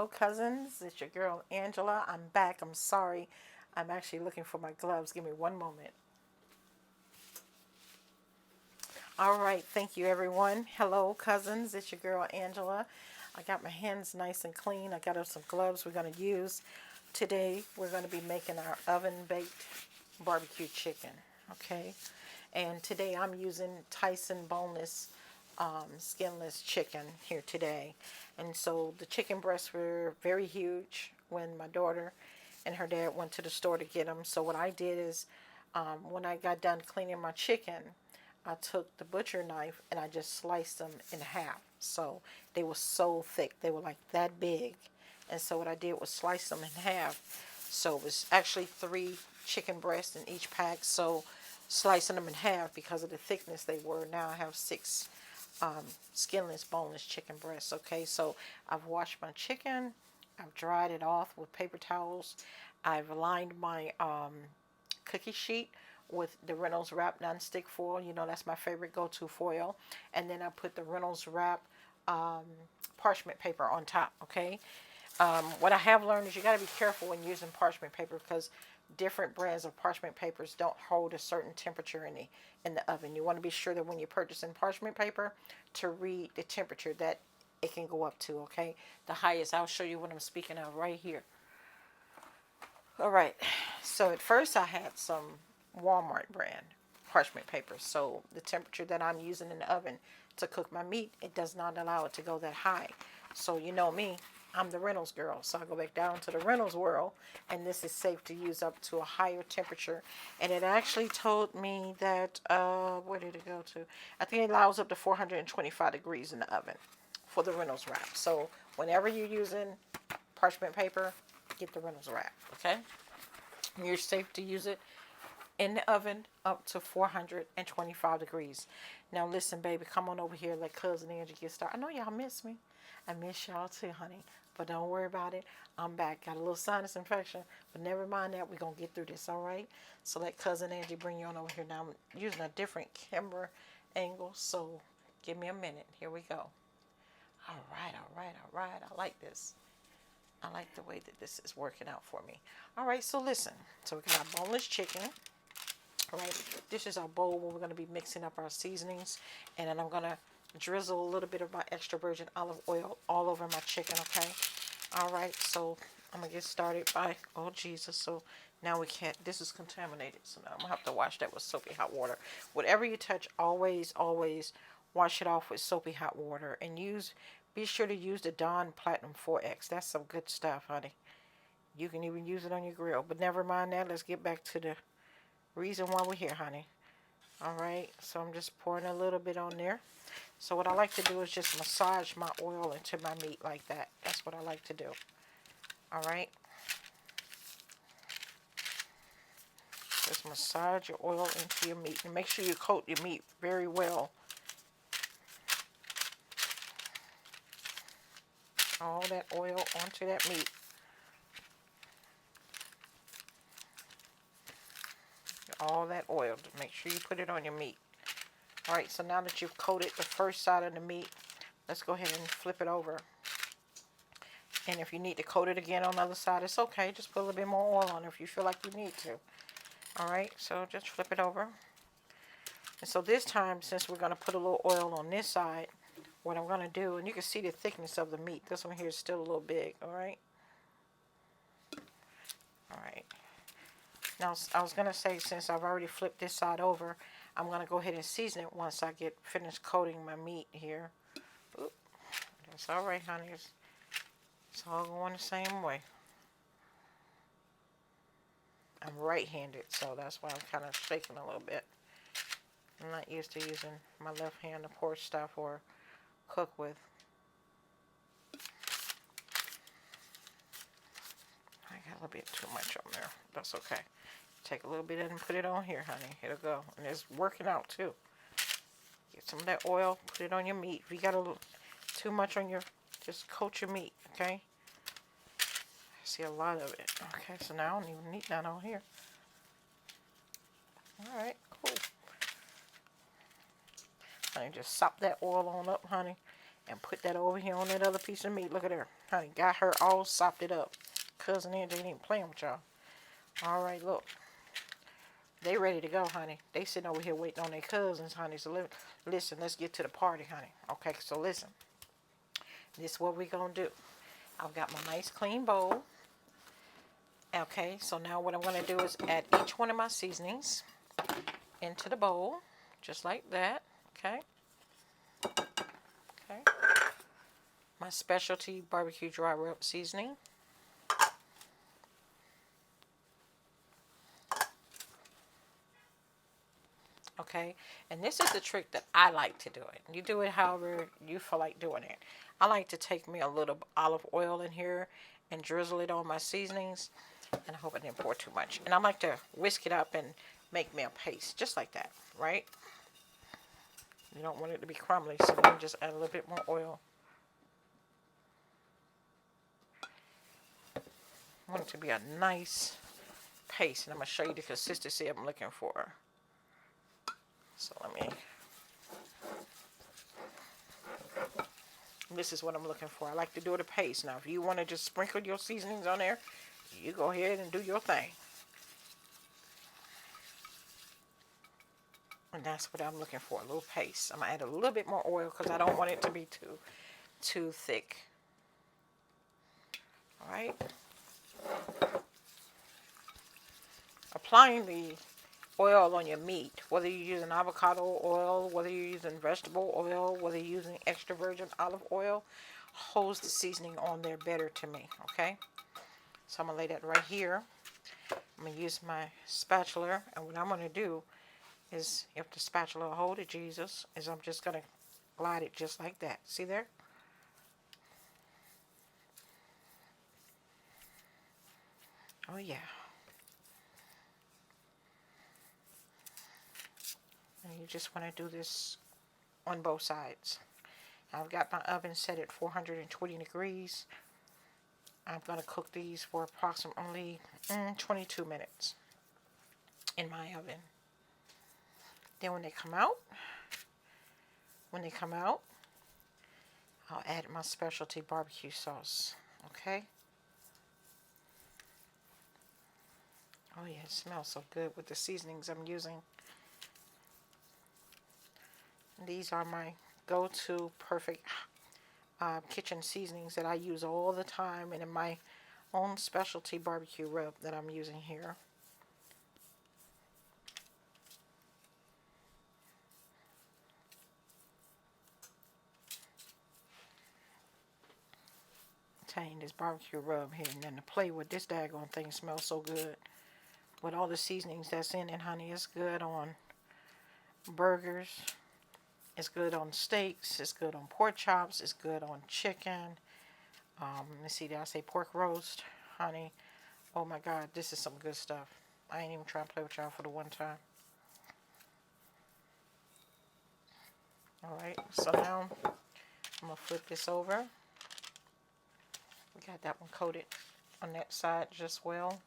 Hello, cousins. It's your girl Angela. I'm back. I'm sorry. I'm actually looking for my gloves. Give me one moment. All right. Thank you, everyone. Hello, cousins. It's your girl Angela. I got my hands nice and clean. I got us some gloves we're going to use. Today, we're going to be making our oven-baked barbecue chicken. Okay. And today, I'm using Tyson Boneless-Skinless Chicken here today. And so the chicken breasts were very huge when my daughter and her dad went to the store to get them. So what I did is, when I got done cleaning my chicken, I took the butcher knife and I just sliced them in half. So they were so thick. They were like that big. And so what I did was slice them in half. So it was actually 3 chicken breasts in each pack. So slicing them in half because of the thickness they were. Now I have 6 skinless, boneless chicken breasts. Okay, so I've washed my chicken. I've dried it off with paper towels. I've lined my cookie sheet with the Reynolds wrap nonstick foil. You know, that's my favorite go-to foil. And then I put the Reynolds wrap parchment paper on top. Okay. What I have learned is you got to be careful when using parchment paper because different brands of parchment papers don't hold a certain temperature in the oven. You want to be sure that when you're purchasing parchment paper to read the temperature that it can go up to. Okay, the highest. I'll show you what I'm speaking of right here. All right. So at first I had some Walmart brand parchment paper. So the temperature that I'm using in the oven to cook my meat, it does not allow it to go that high. So you know me, I'm the Reynolds girl. So I go back down to the Reynolds world, and this is safe to use up to a higher temperature. And it actually told me that, where did it go to? I think it allows up to 425 degrees in the oven for the Reynolds wrap. So whenever you're using parchment paper, get the Reynolds wrap, okay? You're safe to use it in the oven up to 425 degrees. Now listen, baby, come on over here. Let Cousin Angie get started. I know y'all miss me. I miss y'all too, honey. But don't worry about it. I'm back. Got a little sinus infection, but never mind that. We're going to get through this, all right? So let Cousin Angie bring you on over here. Now I'm using a different camera angle, so give me a minute. Here we go. All right, all right, all right. I like this. I like the way that this is working out for me. All right, so listen. So we got our boneless chicken. All right, this is our bowl where we're going to be mixing up our seasonings. And then I'm going to drizzle a little bit of my extra virgin olive oil all over my chicken, okay? All right, so I'm going to get started by, oh, Jesus. So now we can't, this is contaminated. So now I'm going to have to wash that with soapy hot water. Whatever you touch, always, always wash it off with soapy hot water. And be sure to use the Dawn Platinum 4X. That's some good stuff, honey. You can even use it on your grill. But never mind that. Let's get back to the reason why we're here, honey. All right, so I'm just pouring a little bit on there. So what I like to do is just massage my oil into my meat like that. That's what I like to do. All right. Just massage your oil into your meat. And make sure you coat your meat very well. All that oil onto that meat. All that oil. Make sure you put it on your meat. All right, so now that you've coated the first side of the meat, let's go ahead and flip it over. And if you need to coat it again on the other side, it's okay. Just put a little bit more oil on it if you feel like you need to. All right, so just flip it over. And so this time, since we're going to put a little oil on this side, what I'm going to do, and you can see the thickness of the meat. This one here is still a little big, all right? All right. Now, I was going to say, since I've already flipped this side over, I'm going to go ahead and season it once I get finished coating my meat here. Oop. That's all right, honey. It's all going the same way. I'm right-handed, so that's why I'm kind of shaking a little bit. I'm not used to using my left hand to pour stuff or cook with. I got a little bit too much on there. That's okay. Take a little bit and put it on here, honey. It'll go. And it's working out, too. Get some of that oil. Put it on your meat. If you got a little too much on your, just coat your meat, okay? I see a lot of it. Okay, so now I don't even need that on here. All right, cool. Honey, just sop that oil on up, honey. And put that over here on that other piece of meat. Look at her. Honey, got her all softed up. Cousin Angie ain't even playing with y'all. All right, look. They ready to go, honey. They sitting over here waiting on their cousins, honey. So listen, let's get to the party, honey. Okay, so listen. This is what we going to do. I've got my nice clean bowl. Okay, so now what I'm going to do is add each one of my seasonings into the bowl. Just like that. Okay. Okay. My specialty barbecue dry rub seasoning. Okay, and this is the trick that I like to do it. You do it however you feel like doing it. I like to take me a little olive oil in here and drizzle it on my seasonings. And I hope I didn't pour too much. And I like to whisk it up and make me a paste, just like that, right? You don't want it to be crumbly, so then just add a little bit more oil. I want it to be a nice paste, and I'm going to show you the consistency I'm looking for. So this is what I'm looking for. I like to do it a paste. Now, if you want to just sprinkle your seasonings on there, you go ahead and do your thing. And that's what I'm looking for, a little paste. I'm going to add a little bit more oil because I don't want it to be too thick. All right. Applying the oil on your meat, whether you're using avocado oil, whether you're using vegetable oil, whether you're using extra virgin olive oil, holds the seasoning on there better to me, okay? So I'm going to lay that right here. I'm going to use my spatula, and what I'm going to do is, if the spatula will hold it, Jesus, is I'm just going to glide it just like that. See there? Oh, yeah. And you just want to do this on both sides. I've got my oven set at 420 degrees. I'm going to cook these for approximately 22 minutes in my oven. Then when they come out, I'll add my specialty barbecue sauce. Okay? Oh yeah, it smells so good with the seasonings I'm using. These are my go-to perfect kitchen seasonings that I use all the time, and in my own specialty barbecue rub that I'm using here. I'm telling you, this barbecue rub here, and then to play with this daggone thing smells so good. With all the seasonings that's in it, honey, it's good on burgers. It's good on steaks. It's good on pork chops. It's good on chicken. Let's see, did I say pork roast? Honey, oh my God, this is some good stuff. I ain't even trying to play with y'all for the one time. Alright, so now I'm going to flip this over. We got that one coated on that side just well.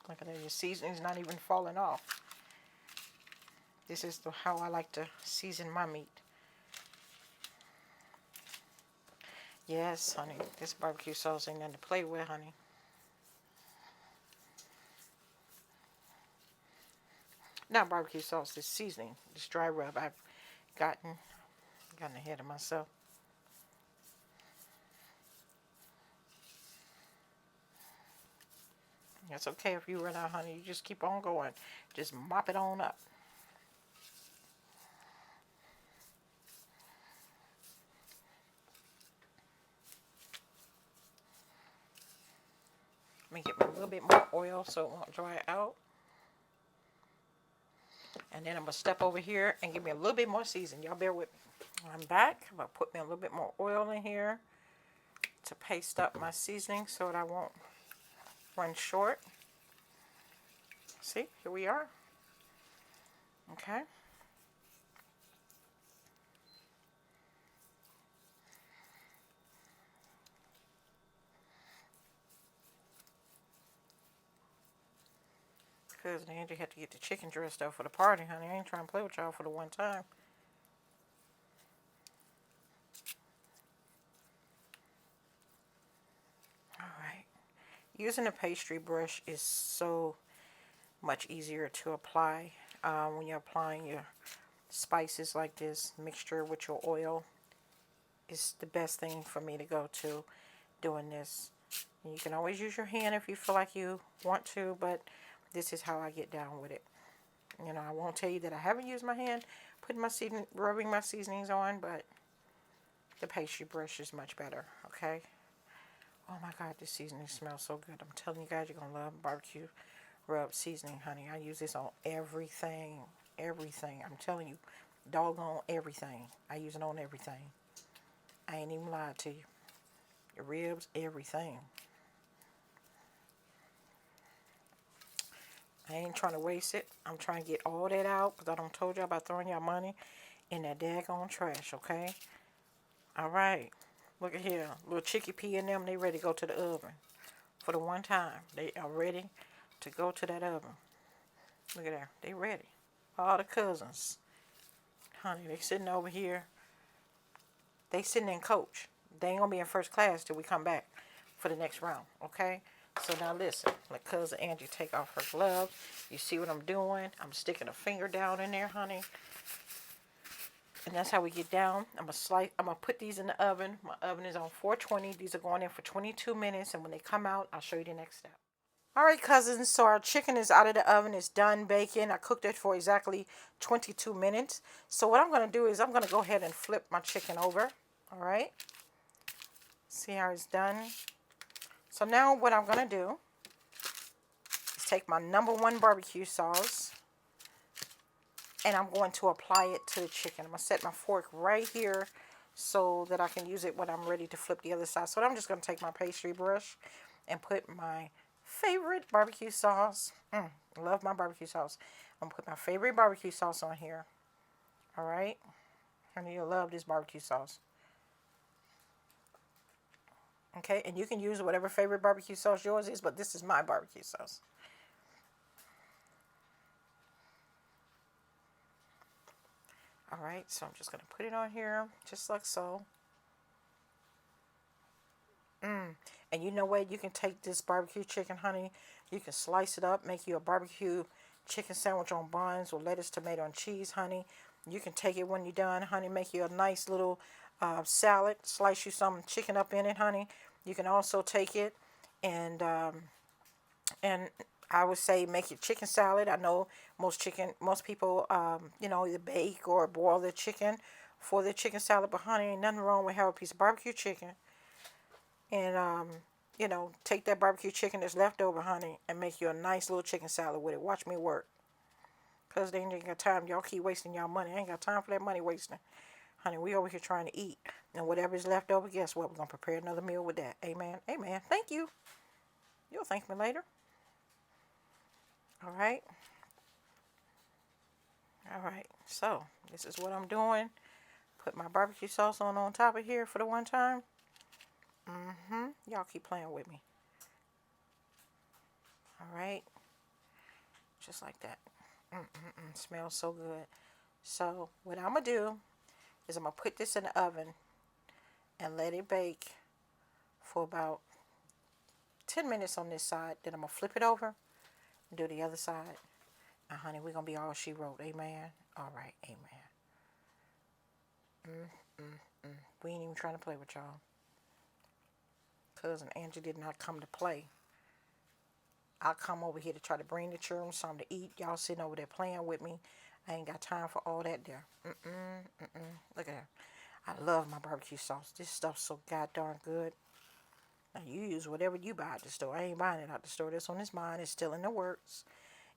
Look at that, your seasoning's not even falling off. This is how I like to season my meat. Yes, honey, this barbecue sauce ain't nothing to play with, honey. Not barbecue sauce, this seasoning, this dry rub. I've gotten ahead of myself. It's okay if you run out, honey. You just keep on going. Just mop it on up. Let me get me a little bit more oil so it won't dry out. And then I'm going to step over here and give me a little bit more seasoning. Y'all bear with me. I'm back. I'm going to put me a little bit more oil in here to paste up my seasoning so that I won't run short. See, here we are. Okay. Because Angie had to get the chicken dressed up for the party, honey. I ain't trying to play with y'all for the one time. Using a pastry brush is so much easier to apply when you're applying your spices like this. Mixture with your oil is the best thing for me to go to doing this. And you can always use your hand if you feel like you want to, but this is how I get down with it. You know, I won't tell you that I haven't used my hand rubbing my seasonings on, but the pastry brush is much better, okay? Oh my God, this seasoning smells so good. I'm telling you guys, you're going to love barbecue rub seasoning, honey. I use this on everything. Everything. I'm telling you, doggone everything. I use it on everything. I ain't even lied to you. Your ribs, everything. I ain't trying to waste it. I'm trying to get all that out because I done told y'all about throwing y'all money in that daggone trash, okay? All right. Look at here. Little Chicky P and them, they ready to go to the oven. For the one time. They are ready to go to that oven. Look at that. They ready. All the cousins. Honey, they sitting over here. They sitting in coach. They ain't going to be in first class till we come back for the next round, okay? So now listen. Let cousin Angie take off her gloves. You see what I'm doing? I'm sticking a finger down in there, honey. And that's how we get down. I'm going to put these in the oven. My oven is on 420. These are going in for 22 minutes. And when they come out, I'll show you the next step. All right, cousins. So our chicken is out of the oven. It's done baking. I cooked it for exactly 22 minutes. So what I'm going to do is I'm going to go ahead and flip my chicken over. All right. See how it's done? So now what I'm going to do is take my #1 barbecue sauce. And I'm going to apply it to the chicken. I'm going to set my fork right here so that I can use it when I'm ready to flip the other side. So I'm just going to take my pastry brush and put my favorite barbecue sauce. Love my barbecue sauce. I'm going to put my favorite barbecue sauce on here. All right. Honey, you'll love this barbecue sauce. Okay. And you can use whatever favorite barbecue sauce yours is, but this is my barbecue sauce. All right, so I'm just going to put it on here, just like so. And you know what? You can take this barbecue chicken, honey. You can slice it up, make you a barbecue chicken sandwich on buns with lettuce, tomato, and cheese, honey. You can take it when you're done, honey. Make you a nice little salad. Slice you some chicken up in it, honey. You can also take it and I would say make your chicken salad. I know most people, either bake or boil their chicken for their chicken salad. But honey, ain't nothing wrong with having a piece of barbecue chicken. And, take that barbecue chicken that's left over, honey, and make you a nice little chicken salad with it. Watch me work. Because they ain't got time. Y'all keep wasting y'all money. I ain't got time for that money wasting. Honey, we over here trying to eat. And whatever's left over, guess what? We're going to prepare another meal with that. Amen. Amen. Thank you. You'll thank me later. All right. All right. So, this is what I'm doing. Put my barbecue sauce on top of here for the one time. Y'all keep playing with me. All right. Just like that. Smells so good. So, what I'm going to do is I'm going to put this in the oven and let it bake for about 10 minutes on this side. Then I'm going to flip it over and do the other side. And honey, we're going to be all she wrote. Amen. All right. Amen. We ain't even trying to play with y'all. Cousin Angie did not come to play. I'll come over here to try to bring the children something to eat. Y'all sitting over there playing with me. I ain't got time for all that there. Look at that. I love my barbecue sauce. This stuff's so goddamn good. Now, you use whatever you buy at the store. I ain't buying it at the store. This one is mine. It's still in the works.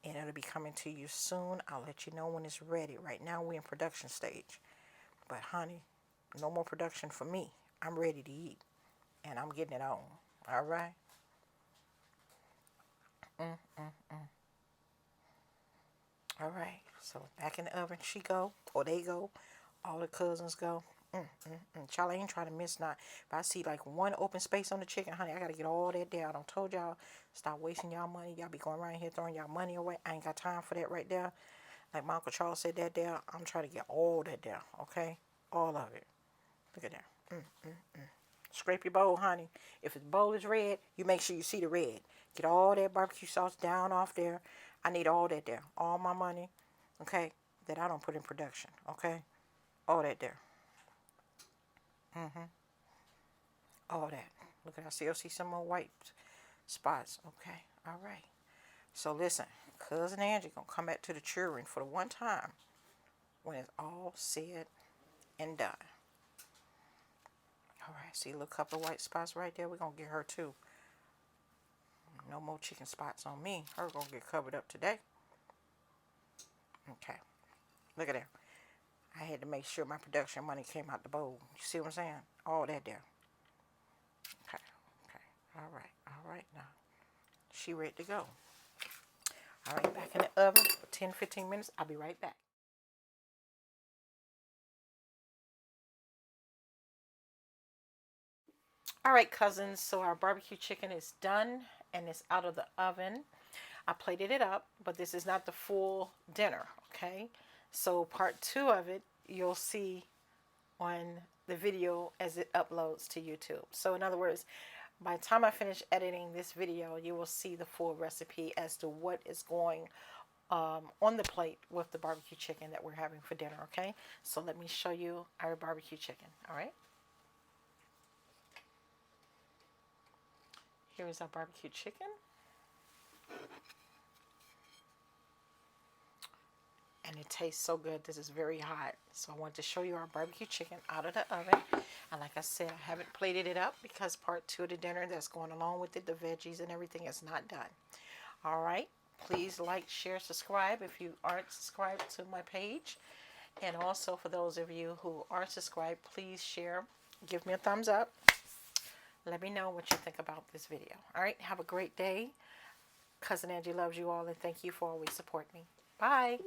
And it'll be coming to you soon. I'll let you know when it's ready. Right now, we're in production stage. But, honey, no more production for me. I'm ready to eat. And I'm getting it on. All right? All right. So, back in the oven she go. Or they go. All the cousins go. Child, I ain't trying to miss not. If I see like one open space on the chicken, honey, I got to get all that down. I told y'all, stop wasting y'all money. Y'all be going around here throwing y'all money away. I ain't got time for that right there. Like my Uncle Charles said that there. I'm trying to get all that down, okay? All of it. Look at that. Scrape your bowl, honey. If the bowl is red, you make sure you see the red. Get all that barbecue sauce down off there. I need all that there. All my money, okay, that I don't put in production, okay? All that there. All that. Look at, I still see some more white spots. Okay, all right. So listen, Cousin Angie gonna come back to the children for the one time when it's all said and done. All right, see a little couple of white spots right there. We're gonna get her too. No more chicken spots on me. Her gonna get covered up today. Okay, look at that. I had to make sure my production money came out the bowl. You see what I'm saying? All that there. Okay, okay. All right now. She ready to go. All right, back in the oven for 10-15 minutes. I'll be right back. All right, cousins, so our barbecue chicken is done and it's out of the oven. I plated it up, but this is not the full dinner, okay? So part 2 of it, you'll see on the video as it uploads to YouTube. So in other words, by the time I finish editing this video, you will see the full recipe as to what is going on the plate with the barbecue chicken that we're having for dinner, okay? So let me show you our barbecue chicken, all right? Here is our barbecue chicken. And it tastes so good. This is very hot. So I want to show you our barbecue chicken out of the oven. And like I said, I haven't plated it up because part 2 of the dinner that's going along with it, the veggies and everything, is not done. All right. Please like, share, subscribe if you aren't subscribed to my page. And also for those of you who are subscribed, please share. Give me a thumbs up. Let me know what you think about this video. All right. Have a great day. Cousin Angie loves you all and thank you for always supporting me. Bye.